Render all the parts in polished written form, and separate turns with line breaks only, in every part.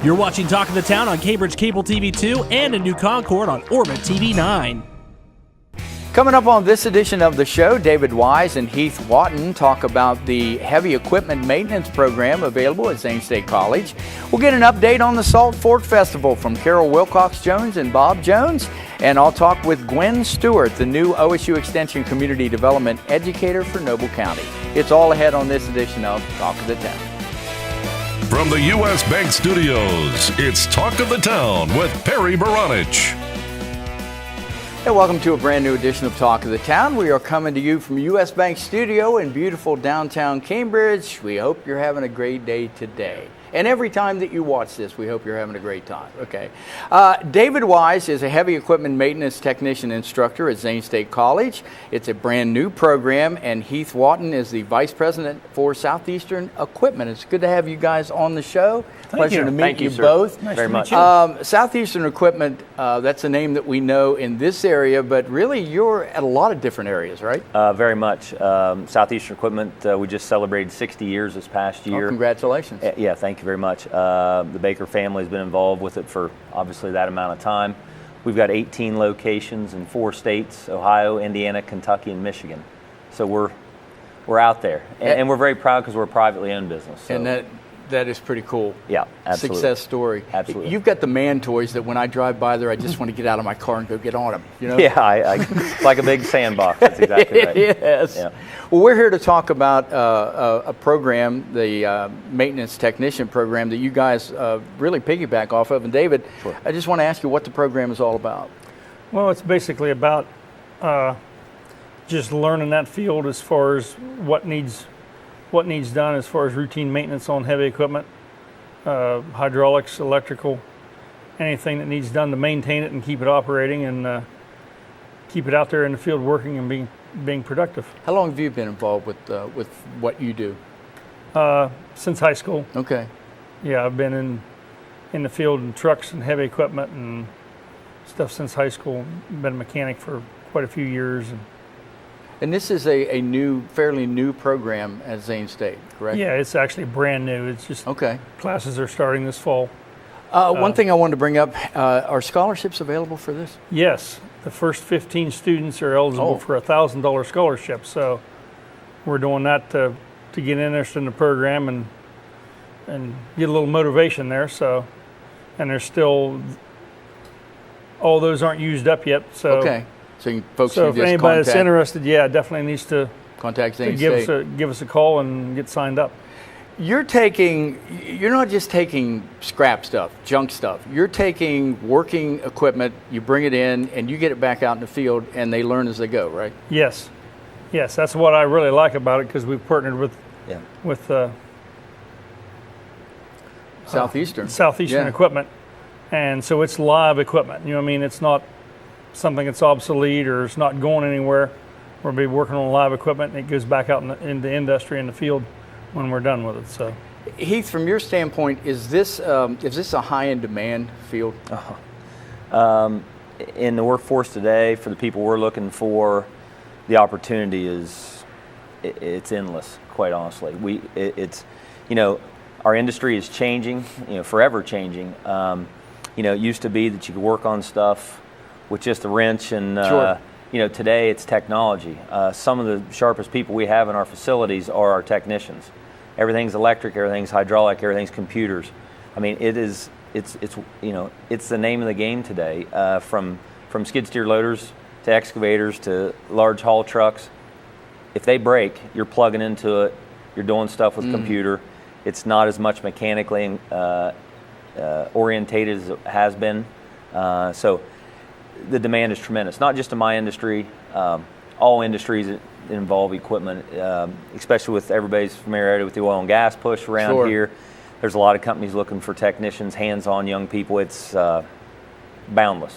You're watching Talk of the Town on Cambridge Cable TV 2 and a new Concord on Orbit TV 9.
Coming up on this edition of the show, David Wise and Heath Watton talk about the heavy equipment maintenance program available at Zane State College. We'll get an update on the Salt Fork Festival from Carol Wilcox-Jones and Bob Jones. And I'll talk with Gwen Stewart, the new OSU Extension Community Development Educator for Noble County. It's all ahead on this edition of Talk of the Town.
From the U.S. Bank Studios, it's Talk of the Town with Perry Baranich.
Hey, welcome to a brand new edition of Talk of the Town. We are coming to you from U.S. Bank Studio in beautiful downtown Cambridge. We hope you're having a great day today. And every time that you watch this, we hope you're having a great time. Okay. David Wise is a heavy equipment maintenance technician instructor at Zane State College. It's a brand new program, and Heath Watton is the vice president for Southeastern Equipment. It's good to have you guys on the show. Pleasure to meet you both.
Nice very much.
Southeastern Equipment, that's a name that we know in this area, but really you're at a lot of different areas, right?
Very much. Southeastern Equipment, we just celebrated 60 years this past year.
Oh, congratulations.
Yeah, thank you very much. The Baker family has been involved with it for obviously that amount of time. We've got 18 locations in 4 states: Ohio, Indiana, Kentucky, and Michigan. So we're out there, and we're very proud because we're a privately owned business. So.
And that is pretty cool.
Yeah, absolutely.
Success story.
Absolutely.
You've got the man toys that when I drive by there, I just want to get out of my car and go get on them. You know?
Yeah, I like a big sandbox. That's exactly right.
Yes.
Yeah.
Well, we're here to talk about a program, the maintenance technician program that you guys really piggyback off of. And David,
Sure.
I just want to ask you what the program is all about.
Well, it's basically about just learning that field as far as what needs done as far as routine maintenance on heavy equipment, hydraulics, electrical, anything that needs done to maintain it and keep it operating and keep it out there in the field working and being productive.
How long have you been involved with what you do?
Since high school.
Okay.
Yeah, I've been in the field in trucks and heavy equipment and stuff since high school. Been a mechanic for quite a few years.
And this is a fairly new program at Zane State, correct?
Yeah, it's actually brand new. It's just
okay.
Classes are starting this fall.
One thing I wanted to bring up, are scholarships available for this?
Yes, the first 15 students are eligible for a $1,000 scholarship. So we're doing that to get interested in the program and get a little motivation there. So, and there's still, all those aren't used up yet. So
okay. So folks
so
can
if
just
anybody that's interested, definitely needs to
contact Zane State.
Give us a call and get signed up.
You're not just taking scrap stuff, junk stuff. You're taking working equipment, you bring it in, and you get it back out in the field, and they learn as they go, right?
Yes, that's what I really like about it because we've partnered with Southeastern Equipment, and so it's live equipment. You know what I mean? It's not something that's obsolete or it's not going anywhere. We'll be working on live equipment, and it goes back out in the industry in the field when we're done with it. So,
Heath, from your standpoint, is this a high in demand field?
In the workforce today, for the people we're looking for, the opportunity it's endless. Quite honestly, our industry is changing. Forever changing. It used to be that you could work on stuff with just a wrench and.
Sure.
Today it's technology. Some of the sharpest people we have in our facilities are our technicians. Everything's electric, everything's hydraulic, everything's computers. I mean, it's the name of the game today. From skid steer loaders to excavators to large haul trucks. If they break, you're plugging into it. You're doing stuff with computer. It's not as much mechanically orientated as it has been. So. The demand is tremendous, not just in my industry, all industries that involve equipment, especially with everybody's familiarity with the oil and gas push around here. There's a lot of companies looking for technicians, hands-on young people. It's boundless,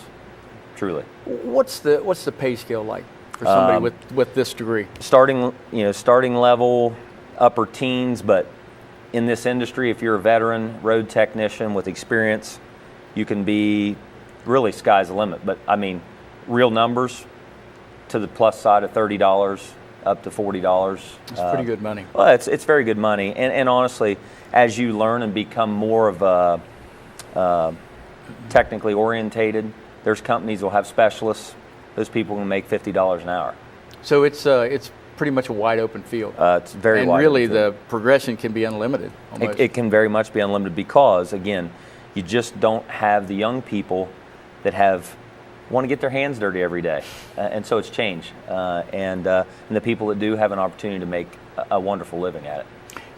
truly.
What's the pay scale like for somebody with this degree?
Starting level, upper teens, but in this industry, if you're a veteran road technician with experience, you can be. Really, sky's the limit. But I mean, real numbers to the plus side of $30 up to $40.
It's pretty good money.
Well, it's very good money. And honestly, as you learn and become more of technically orientated. There's companies that will have specialists. Those people can make $50 an hour.
So it's pretty much a wide open field.
It's very
and
wide.
really
open
the progression can be unlimited. Almost.
It can very much be unlimited because, again, you just don't have the young people that want to get their hands dirty every day, and so it's changed. And the people that do have an opportunity to make a wonderful living at it.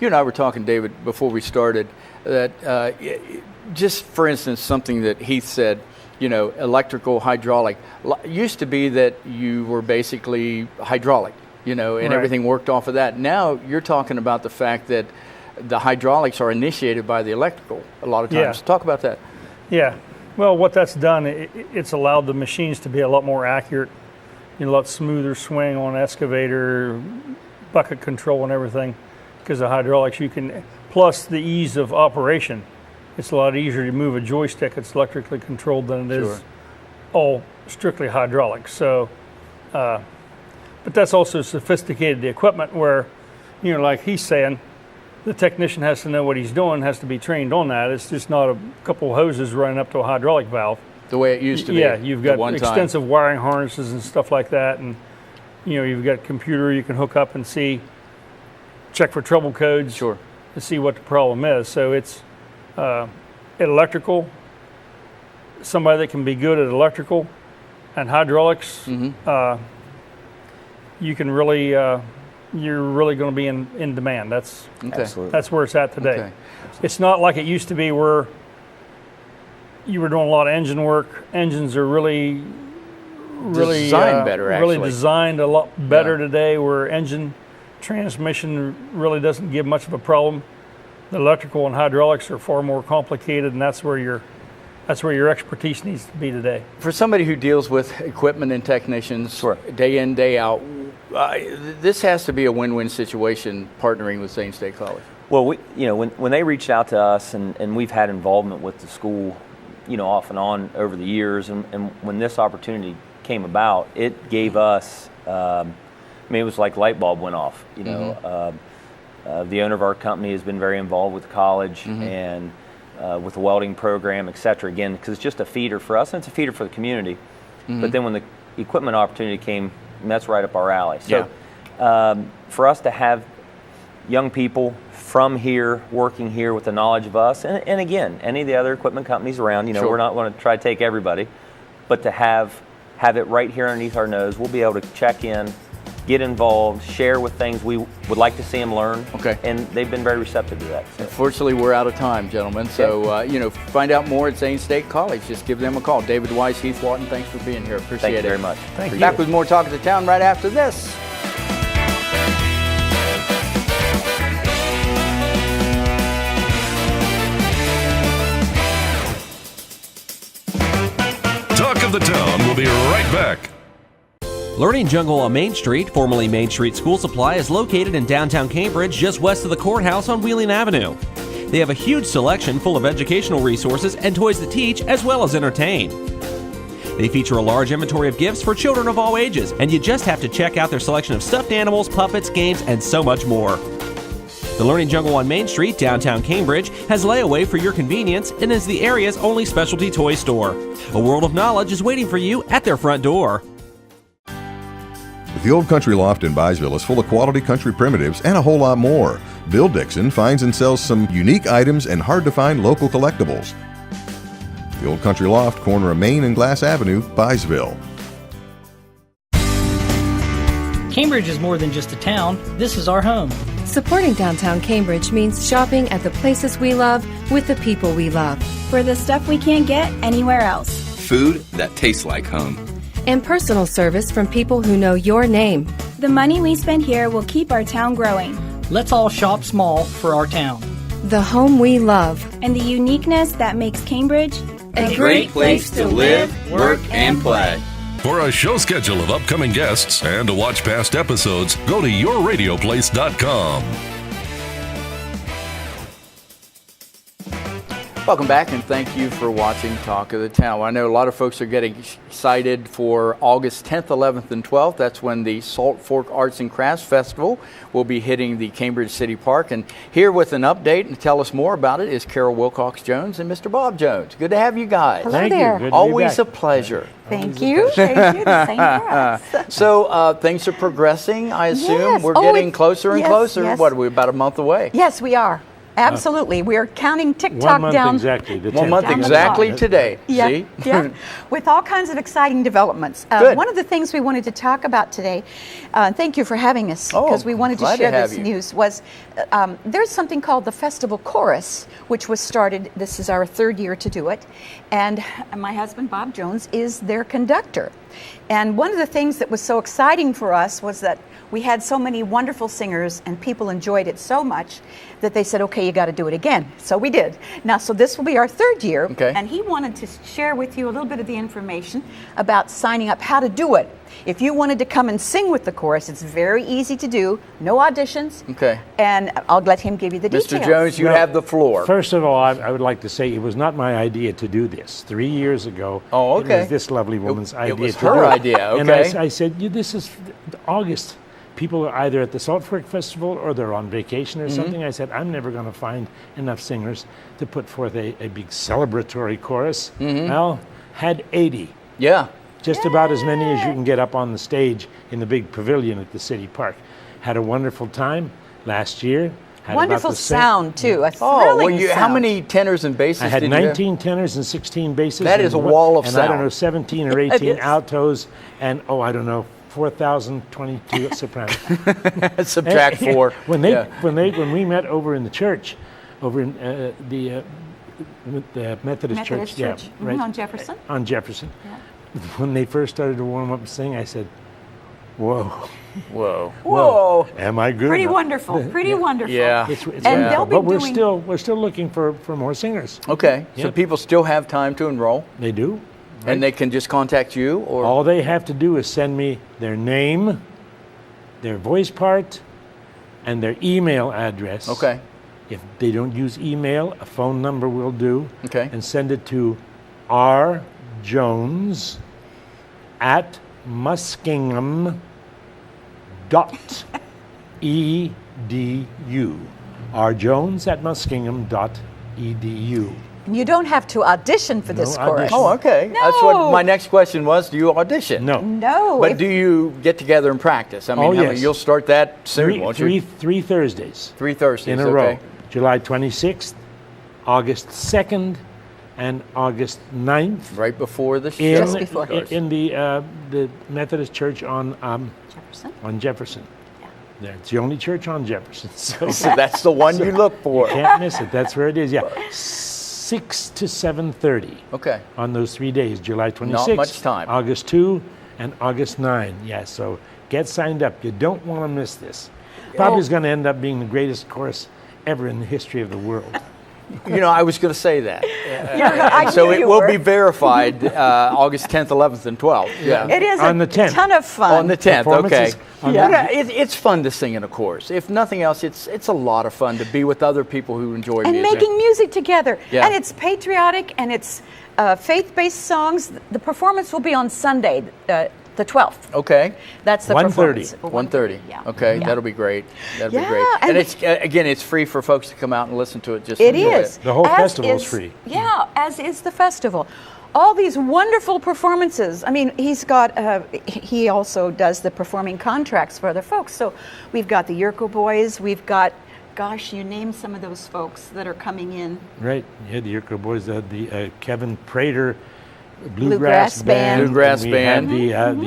You and I were talking, David, before we started, that just for instance, something that Heath said, electrical, hydraulic, used to be that you were basically hydraulic, and
Right.
everything worked off of that. Now you're talking about the fact that the hydraulics are initiated by the electrical a lot of times.
Yeah.
Talk about that.
Yeah. Well, what that's done, it's allowed the machines to be a lot more accurate, a lot smoother swing on excavator, bucket control and everything. Because of hydraulics, plus the ease of operation. It's a lot easier to move a joystick that's electrically controlled than it is all strictly hydraulic. So, but that's also sophisticated the equipment where, like he's saying, the technician has to know what he's doing, has to be trained on that. It's just not a couple of hoses running up to a hydraulic valve.
The way it used to be.
Yeah, you've got
one time.
extensive wiring harnesses and stuff like that, and you've got a computer you can hook up and check for trouble codes
Sure.
to see what the problem is. So it's electrical, somebody that can be good at electrical and hydraulics. You can really, you're really going to be in demand. That's
Okay.
Absolutely.
that's where it's at today.
Okay.
It's not like it used to be where you were doing a lot of engine work. Engines are really
Designed better,
really
actually.
designed a lot better
Yeah.
today, where engine transmission really doesn't give much of a problem. The electrical and hydraulics are far more complicated, and that's where your expertise needs to be today.
For somebody who deals with equipment and technicians
Sure.
day in, day out, this has to be a win-win situation partnering with Zane State College.
Well, when they reached out to us, and we've had involvement with the school, off and on over the years, and when this opportunity came about, it gave us, it was like light bulb went off. The owner of our company has been very involved with the college and with the welding program, et cetera, again, because it's just a feeder for us, and it's a feeder for the community. But then when the equipment opportunity came, that's right up our alley. So for us to have young people from here, working here with the knowledge of us, and again, any of the other equipment companies around,
Sure.
we're not going to try to take everybody, but to have it right here underneath our nose, we'll be able to check in, get involved, share with things we would like to see them learn.
Okay.
And they've been very receptive to that. So.
Unfortunately, we're out of time, gentlemen. So, find out more at Zane State College. Just give them a call. David Weiss, Heath Walton, thanks for being here. Appreciate
Thank you
it.
very much.
Thank you.
Back with more Talk of the Town right after this.
Talk of the Town will be right back.
Learning Jungle on Main Street, formerly Main Street School Supply, is located in downtown Cambridge, just west of the courthouse on Wheeling Avenue. They have a huge selection full of educational resources and toys that teach as well as entertain. They feature a large inventory of gifts for children of all ages, and you just have to check out their selection of stuffed animals, puppets, games, and so much more. The Learning Jungle on Main Street, downtown Cambridge, has layaway for your convenience and is the area's only specialty toy store. A world of knowledge is waiting for you at their front door.
The Old Country Loft in Byesville is full of quality country primitives and a whole lot more. Bill Dixon finds and sells some unique items and hard-to-find local collectibles. The Old Country Loft, corner of Main and Glass Avenue, Byesville.
Cambridge is more than just a town. This is our home.
Supporting downtown Cambridge means shopping at the places we love with the people we love.
For the stuff we can't get anywhere else.
Food that tastes like home.
And personal service from people who know your name.
The money we spend here will keep our town growing.
Let's all shop small for our town.
The home we love.
And the uniqueness that makes Cambridge
a great place to live, work, and play.
For a show schedule of upcoming guests and to watch past episodes, go to yourradioplace.com.
Welcome back, and thank you for watching Talk of the Town. Well, I know a lot of folks are getting excited for August 10th, 11th, and 12th. That's when the Salt Fork Arts and Crafts Festival will be hitting the Cambridge City Park. And here with an update and tell us more about it is Carol Wilcox-Jones and Mr. Bob Jones. Good to have you guys.
Hello there.
Good to be
Always
back.
a pleasure.
Thank you. Thank you. The same for us.
So things are progressing, I assume.
Yes.
We're
Oh,
getting
it's-
closer and
yes,
closer.
yes.
What are we, about a month away?
Yes, we are. Absolutely. We're counting TikTok
1 month
down.
exactly. The
1
10th.
month
Down the
exactly
clock.
today.
Yeah,
See?
yeah. With all kinds of exciting developments.
Good.
One of the things we wanted to talk about today, thank you for having us,
Oh,
because we wanted to
glad to
share
have
this
you.
news, was there's something called the Festival Chorus, which was started, this is our 3rd year to do it, and my husband, Bob Jones, is their conductor. And one of the things that was so exciting for us was that we had so many wonderful singers and people enjoyed it so much that they said, okay, you got to do it again. So we did. Now, so this will be our 3rd year.
Okay.
And he wanted to share with you a little bit of the information about signing up, how to do it. If you wanted to come and sing with the chorus, it's very easy to do. No auditions.
Okay.
And I'll let him give you the details.
Mr. Jones, you
Well,
have the floor.
First of all, I would like to say it was not my idea to do this. 3 years ago,
Oh, okay.
it was this lovely woman's idea.
it was
to
her
do it.
idea,
And
okay.
I said, this is August. People are either at the Salt Fork Festival or they're on vacation or something. I said, I'm never going to find enough singers to put forth a big celebratory chorus. Well, had 80.
Yeah.
Just about as many as you can get up on the stage in the big pavilion at the city park. Had a wonderful time last year. Had
Wonderful
about the same-
sound, too. A
Oh,
thrilling
well, how
sound.
many tenors and basses
I had
did you have?
19 tenors and 16 basses.
That
and
is a wall of
and I don't
sound.
know, 17 or
It
18
is.
altos, and I don't know, 4,022 sopranos.
Subtract 4.
When we met over in the church, over in the Methodist
Methodist
Church,
Church,
yeah, right
on Jefferson.
on Jefferson. When they first started to warm up and sing, I said, "Whoa,
Whoa.
Whoa.
am I good?"
Pretty
enough?"
wonderful. Pretty wonderful.
Yeah.
It's
And
wonderful,
they'll be
but
doing-
we're still looking for more singers.
Okay. So
Yep.
people still have time to enroll,
They do.
and they can just contact you, or
All they have to do is send me their name, their voice part, and their email address.
Okay.
If they don't use email, a phone number will do.
Okay.
And send it to rjones@muskingham.edu. rjones@muskingham.edu.
And you don't have to audition for this
No
chorus.
audition.
Oh, okay. That's
No.
what my next question was. Do you audition?
No.
No.
But
if-
do you get together and practice? I mean,
Oh,
how many-
yes.
you'll start that soon, won't you?
Three Thursdays.
3 Thursdays.
In a
okay.
row. July 26th, August 2nd, and August 9th.
Right before the show.
Just before.
in the Methodist Church on
Jefferson.
Jefferson. Yeah, it's the only church on Jefferson, so
So that's the one you look for.
can't miss it. That's where it is. Yeah, 6 to 7:30
Okay.
on those 3 days, July 26th,
Not much time.
August 2, and August 9. Yeah, so get signed up. You don't want to miss this. Probably is going to end up being the greatest chorus ever in the history of the world.
You know, I was going to say that.
I
So
knew
it
you
will
were.
be verified August 10th, 11th, and 12th. Yeah.
It is
On
a
the 10th.
ton of fun.
On the 10th, okay.
Performances on
Yeah.
the-
It's fun to sing in a chorus. If nothing else, it's a lot of fun to be with other people who enjoy
and
music.
making music together.
Yeah.
And it's patriotic and it's faith-based songs. The performance will be on Sunday, the 12th.
Okay.
That's the
1:30.
performance.
1:30.
Yeah.
Okay,
Yeah.
that'll be great. That'll be
Yeah,
great. And
and
it's again, it's free for folks to come out and listen to it. Just
It
enjoy
is.
The whole
As
festival is free.
Yeah, as is the festival. All these wonderful performances. I mean, he also does the performing contracts for other folks. So we've got the Yurko Boys. We've got, gosh, you name some of those folks that are coming in.
Right. Yeah, the Yurko Boys, the Kevin Prater
Bluegrass Band.
Bluegrass
and
Band.
We have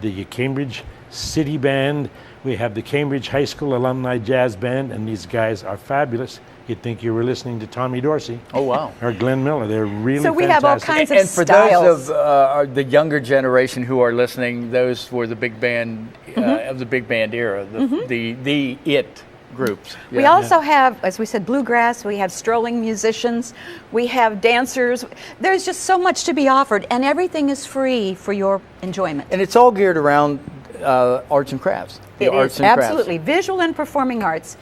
the Cambridge City Band. We have the Cambridge High School Alumni Jazz Band, and these guys are fabulous. You'd think you were listening to Tommy Dorsey.
Oh, wow.
Or Glenn Miller. They're really
So we
fantastic.
have all kinds of
And for
styles.
those of the younger generation who are listening, those were the big band of the big band era, the it groups.
We
Yeah.
also have, as we said, bluegrass. We have strolling musicians. We have dancers. There's just so much to be offered, and everything is free for your enjoyment.
And it's all geared around arts and crafts. The
It
arts
is
and crafts.
absolutely visual and performing arts.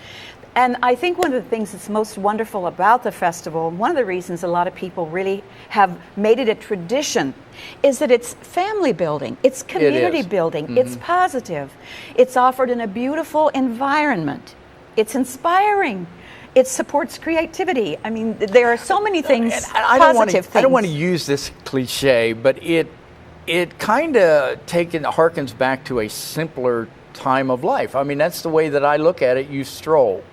And I think one of the things that's most wonderful about the festival, and one of the reasons a lot of people really have made it a tradition, is that it's family building, it's community building, it's positive, it's offered in a beautiful environment, it's inspiring. It supports creativity. I mean, there are so many things, positive things.
I don't want to use this cliche, but it kind of harkens back to a simpler time of life. I mean, that's the way that I look at it. You stroll.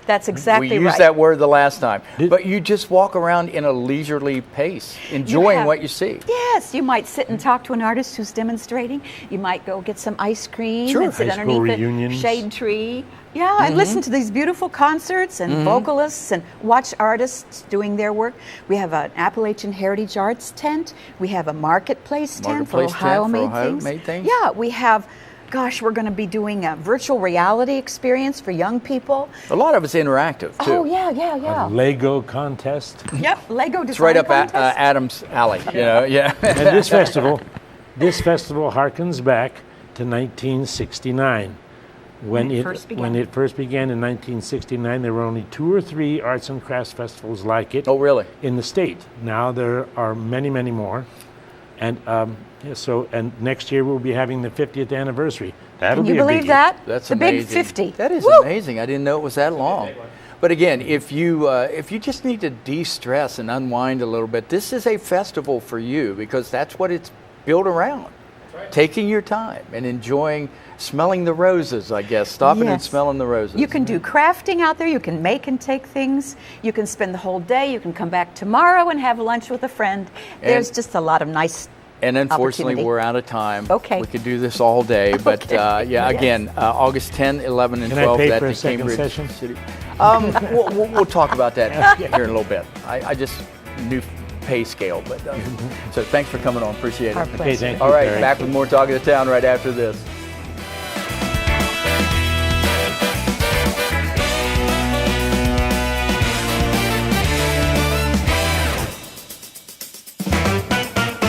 That's exactly right.
We used that word the last time. But you just walk around in a leisurely pace, enjoying what you see.
Yes, you might sit and talk to an artist who's demonstrating. You might go get some ice cream and sit underneath a shade tree. Yeah, and listen to these beautiful concerts and vocalists and watch artists doing their work. We have an Appalachian Heritage Arts tent. We have a marketplace tent for Ohio-made things. Yeah, we have... Gosh, we're going to be doing a virtual reality experience for young people.
A lot of it's interactive, too.
Oh, yeah.
A Lego contest.
Yep, Lego design
It's right up
contest.
Adam's alley, you know,
And this festival harkens back to 1969. When it first began in 1969, there were only 2 or 3 arts and crafts festivals like it.
Oh, really?
In the state. Now there are many, many more. And and next year we'll be having the 50th anniversary. That'll
Can you
be a
believe
biggie.
that?
That's
the
amazing.
Big 50.
That is amazing. I didn't know it was that long. But again, if you just need to de-stress and unwind a little bit, this is a festival for you because that's what it's built around. Right. Taking your time and enjoying, smelling the roses, I guess. Stopping and smelling the roses.
You can do crafting out there. You can make and take things. You can spend the whole day. You can come back tomorrow and have lunch with a friend. There's just a lot of nice
And unfortunately, we're out of time.
Okay.
We could do this all day. But again, August 10, 11, and 12
at
the Cambridge City. We'll talk about that here in a little bit. I just new pay scale. But so thanks for coming on. Appreciate it.
Okay, thank you.
All right,
Barry.
back with more Talk of the Town right after this.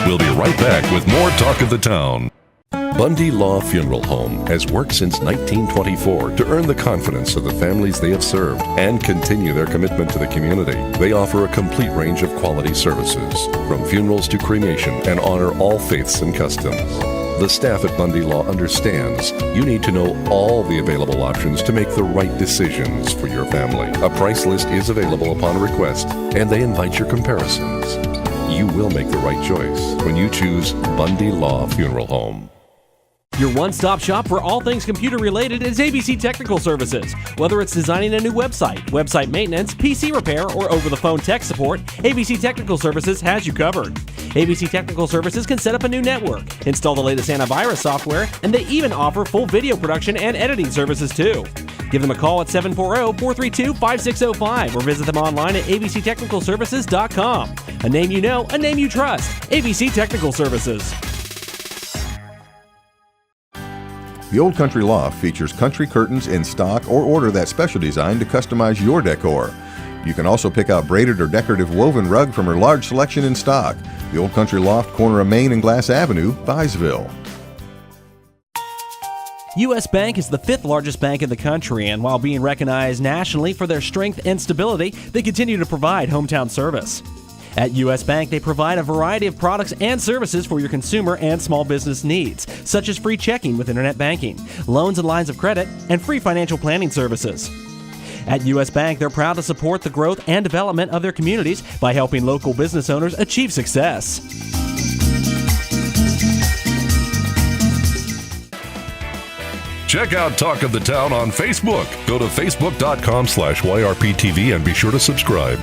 We'll be right back with more Talk of the Town. Bundy Law Funeral Home has worked since 1924 to earn the confidence of the families they have served and continue their commitment to the community. They offer a complete range of quality services, from funerals to cremation, and honor all faiths and customs. The staff at Bundy Law understands you need to know all the available options to make the right decisions for your family. A price list is available upon request, and they invite your comparisons. You will make the right choice when you choose Bundy Law Funeral Home.
Your one-stop shop for all things computer-related is ABC Technical Services. Whether it's designing a new website, website maintenance, PC repair, or over-the-phone tech support, ABC Technical Services has you covered. ABC Technical Services can set up a new network, install the latest antivirus software, and they even offer full video production and editing services too. Give them a call at 740-432-5605 or visit them online at abctechnicalservices.com. A name you know, a name you trust. ABC Technical Services.
The Old Country Loft features country curtains in stock or order that special design to customize your decor. You can also pick out braided or decorative woven rug from her large selection in stock. The Old Country Loft, corner of Main and Glass Avenue, Byesville.
U.S. Bank is the 5th largest bank in the country, and while being recognized nationally for their strength and stability, they continue to provide hometown service. At U.S. Bank, they provide a variety of products and services for your consumer and small business needs, such as free checking with internet banking, loans and lines of credit, and free financial planning services. At U.S. Bank, they're proud to support the growth and development of their communities by helping local business owners achieve success.
Check out Talk of the Town on Facebook. Go to facebook.com/YRPTV and be sure to subscribe.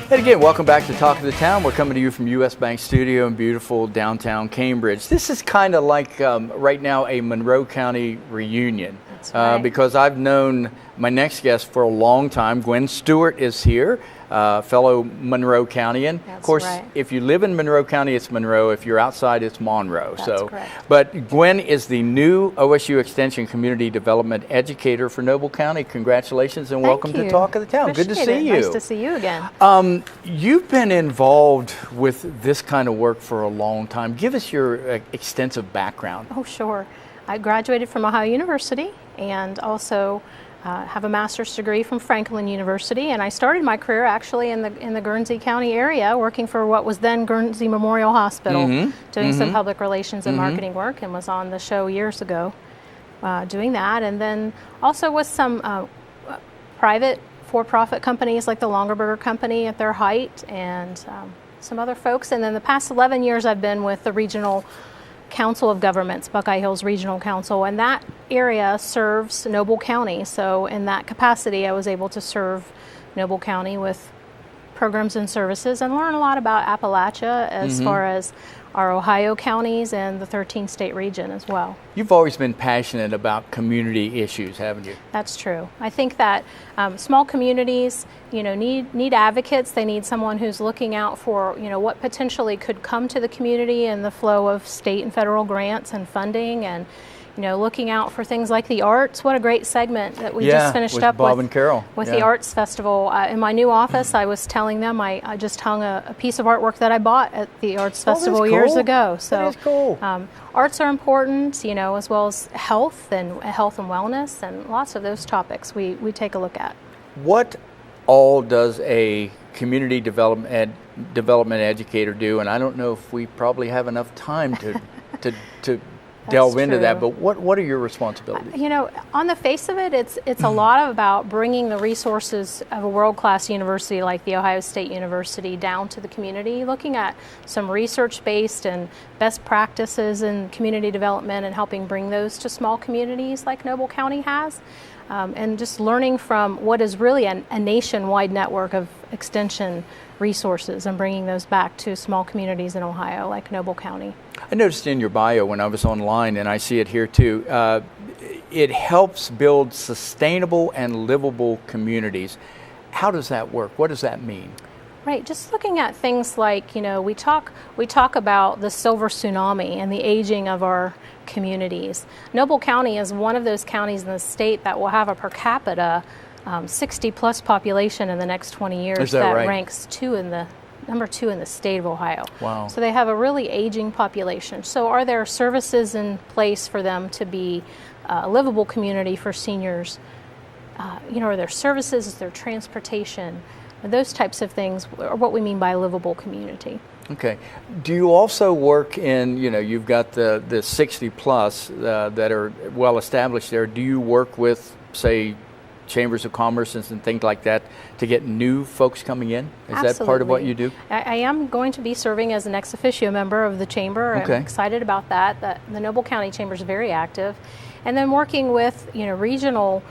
And again, welcome back to Talk of the Town. We're coming to you from U.S. Bank Studio in beautiful downtown Cambridge. This is kind of like right now a Monroe County reunion.
That's right.
Because I've known my next guest for a long time. Gwen Stewart is here, fellow Monroe Countyan.
That's
of course,
right.
if you live in Monroe County, it's Monroe. If you're outside, it's Monroe.
That's correct.
But Gwen is the new OSU Extension Community Development Educator for Noble County. Congratulations and welcome to Talk of the Town. Good to see you.
Nice to see you again.
You've been involved with this kind of work for a long time. Give us your extensive background.
Oh, sure. I graduated from Ohio University and also have a master's degree from Franklin University, and I started my career actually in the Guernsey County area, working for what was then Guernsey Memorial Hospital, doing some public relations and marketing work, and was on the show years ago doing that, and then also with some private for-profit companies like the Longaberger Company at their height, and some other folks. And then the past 11 years I've been with the Regional Council of Governments, Buckeye Hills Regional Council, and that area serves Noble County. So in that capacity, I was able to serve Noble County with programs and services and learn a lot about Appalachia as far as our Ohio counties and the 13-state region as well.
You've always been passionate about community issues, haven't you?
That's true. I think that small communities, need advocates. They need someone who's looking out for, what potentially could come to the community in the flow of state and federal grants and funding, and looking out for things like the arts. What a great segment that we just finished
with
up
Bob and Carol.
With the Arts Festival. In my new office, I was telling them I just hung a piece of artwork that I bought at the Arts Festival years ago. So
that is cool.
Arts are important, as well as health and wellness, and lots of those topics we take a look at.
What all does a community development educator do? And I don't know if we probably have enough time to delve into that, but what are your responsibilities?
On the face of it, it's a lot about bringing the resources of a world-class university like The Ohio State University down to the community, looking at some research-based and best practices in community development and helping bring those to small communities like Noble County has, and just learning from what is really a nationwide network of extension resources and bringing those back to small communities in Ohio like Noble County.
I noticed in your bio when I was online, and I see it here too, it helps build sustainable and livable communities. How does that work? What does that mean?
Right, just looking at things like, we talk about the silver tsunami and the aging of our communities. Noble County is one of those counties in the state that will have a per capita 60 plus population in the next 20 years.
Is that right?
Ranks number 2 in the state of Ohio.
Wow.
So they have a really aging population. So are there services in place for them to be a livable community for seniors? Are there services? Is there transportation? Those types of things are what we mean by a livable community.
Okay. Do you also work in, you've got the 60 plus that are well established there. Do you work with, say, chambers of commerce and things like that to get new folks coming in? Is
Absolutely.
That part of what you do?
I am going to be serving as an ex officio member of the chamber.
Okay.
I'm excited about that. The Noble County Chamber is very active. And then working with regional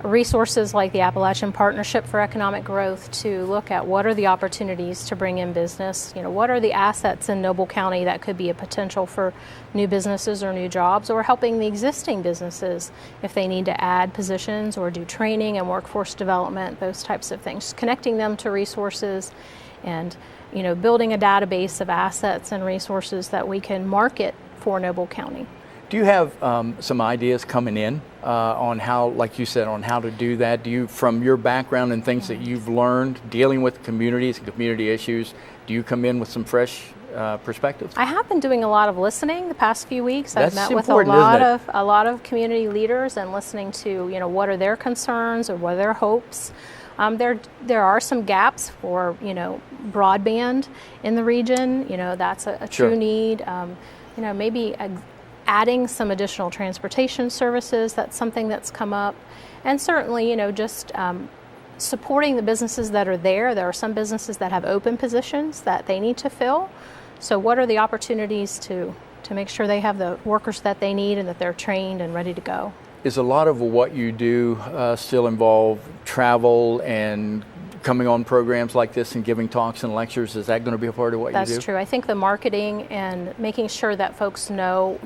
resources like the Appalachian Partnership for Economic Growth to look at what are the opportunities to bring in business, what are the assets in Noble County that could be a potential for new businesses or new jobs, or helping the existing businesses if they need to add positions or do training and workforce development, those types of things, connecting them to resources and building a database of assets and resources that we can market for Noble County.
Do you have some ideas coming in on how, like you said, on how to do that? Do you, from your background and things that you've learned dealing with communities and community issues, do you come in with some fresh perspectives?
I have been doing a lot of listening the past few weeks.
That's
I've met with
important,
a lot of community leaders and listening to what are their concerns or what are their hopes. There are some gaps for broadband in the region. That's a true need. Maybe adding some additional transportation services, that's something that's come up. And certainly, just supporting the businesses that are there. There are some businesses that have open positions that they need to fill. So what are the opportunities to make sure they have the workers that they need and that they're trained and ready to go?
Is a lot of what you do still involve travel and coming on programs like this and giving talks and lectures? Is that going to be a part of what you do?
That's true. I think the marketing and making sure that folks know,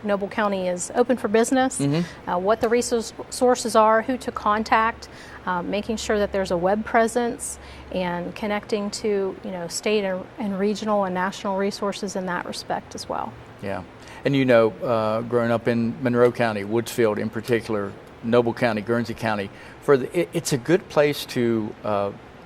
Noble County is open for business, what the resources are, who to contact, making sure that there's a web presence and connecting to, state and regional and national resources in that respect as well.
Yeah. And growing up in Monroe County, Woodsfield in particular, Noble County, Guernsey County, it's a good place to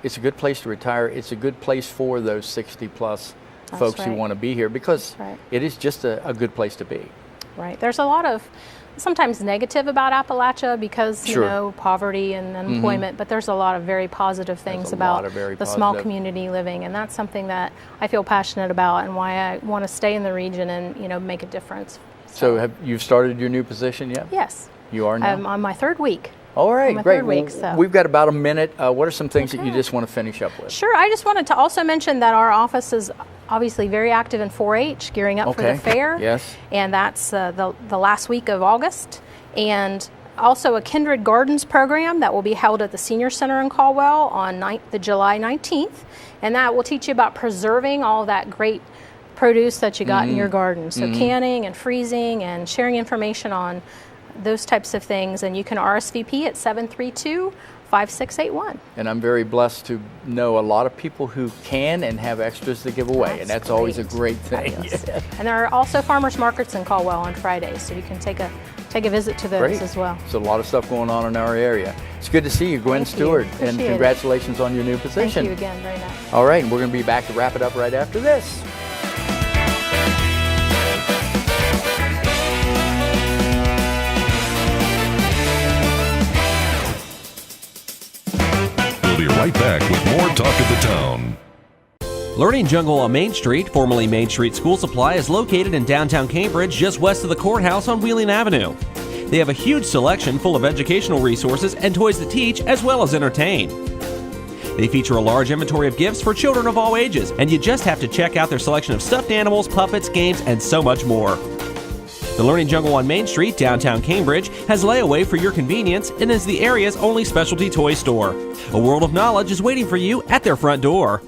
retire. It's a good place for those 60 plus folks who want to be here because it is just a good place to be.
Right. There's a lot of sometimes negative about Appalachia because
Sure.
you know, poverty and unemployment, but there's a lot of very positive things
a lot
about
of very
the small
positive.
community living, and that's something that I feel passionate about and why I want to stay in the region and, you know, make a difference.
So have you started your new position yet?
Yes.
You are now?
I'm on my third week.
All right,
on my
great.
third week,
Well,
so.
we've got about a minute. What are some things that you just want to finish up with?
Sure. I just wanted to also mention that our office is obviously very active in 4-H, gearing up for the fair.
Yes.
And that's the last week of August. And also a Kindred Gardens program that will be held at the Senior Center in Caldwell on the July 19th. And that will teach you about preserving all that great produce that you got in your garden. So canning and freezing and sharing information on those types of things. And you can RSVP at 732-5681.
And I'm very blessed to know a lot of people who can and have extras to give away, and that's always a great thing.
Yes. And there are also farmers markets in Caldwell on Fridays, so you can take a visit to those
Great.
as well.
There's a lot of stuff going on in our area. It's good to see you, Gwen
Thank you.
Stewart, and
Appreciate it.
congratulations on your new position.
Thank you again, very nice.
All right, we're going to be back to wrap it up right after this.
We'll be right back with more Talk of the Town.
Learning Jungle on Main Street, formerly Main Street School Supply, is located in downtown Cambridge, just west of the courthouse on Wheeling Avenue. They have a huge selection full of educational resources and toys that teach as well as entertain. They feature a large inventory of gifts for children of all ages, and you just have to check out their selection of stuffed animals, puppets, games, and so much more. The Learning Jungle on Main Street, downtown Cambridge, has layaway for your convenience and is the area's only specialty toy store. A world of knowledge is waiting for you at their front door.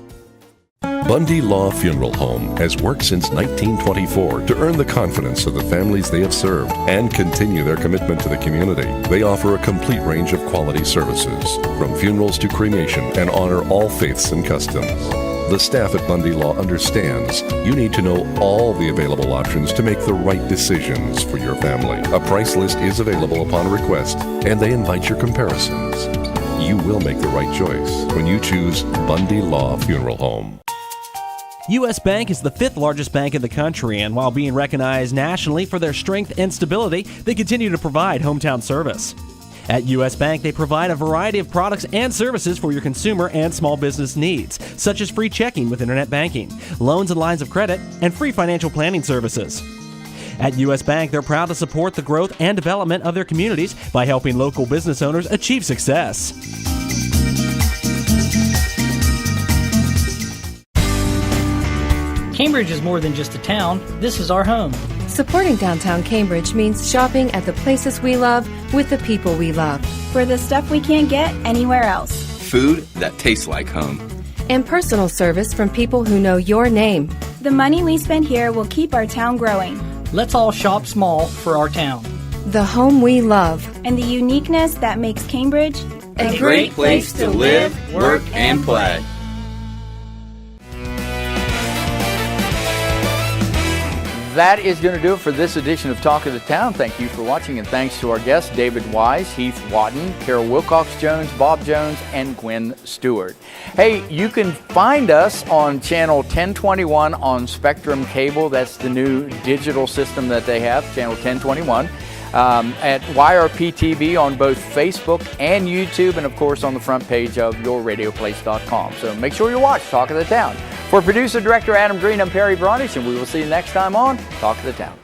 Bundy Law Funeral Home has worked since 1924 to earn the confidence of the families they have served and continue their commitment to the community. They offer a complete range of quality services, from funerals to cremation, and honor all faiths and customs. The staff at Bundy Law understands you need to know all the available options to make the right decisions for your family. A price list is available upon request, and they invite your comparisons. You will make the right choice when you choose Bundy Law Funeral Home.
U.S. Bank is the 5th largest bank in the country, and while being recognized nationally for their strength and stability, they continue to provide hometown service. At U.S. Bank, they provide a variety of products and services for your consumer and small business needs, such as free checking with internet banking, loans and lines of credit, and free financial planning services. At U.S. Bank, they're proud to support the growth and development of their communities by helping local business owners achieve success.
Cambridge is more than just a town. This is our home.
Supporting downtown Cambridge means shopping at the places we love with the people we love.
For the stuff we can't get anywhere else.
Food that tastes like home.
And personal service from people who know your name.
The money we spend here will keep our town growing.
Let's all shop small for our town.
The home we love.
And the uniqueness that makes Cambridge
A great place to live, work, and play.
That is going to do it for this edition of Talk of the Town. Thank you for watching, and thanks to our guests, David Wise, Heath Watton, Carol Wilcox-Jones, Bob Jones, and Gwen Stewart. Hey, you can find us on channel 1021 on Spectrum Cable. That's the new digital system that they have, channel 1021. At YRP-TV on both Facebook and YouTube, and of course on the front page of yourradioplace.com. So make sure you watch Talk of the Town. For producer director Adam Green, I'm Perry Bronish, and we will see you next time on Talk of the Town.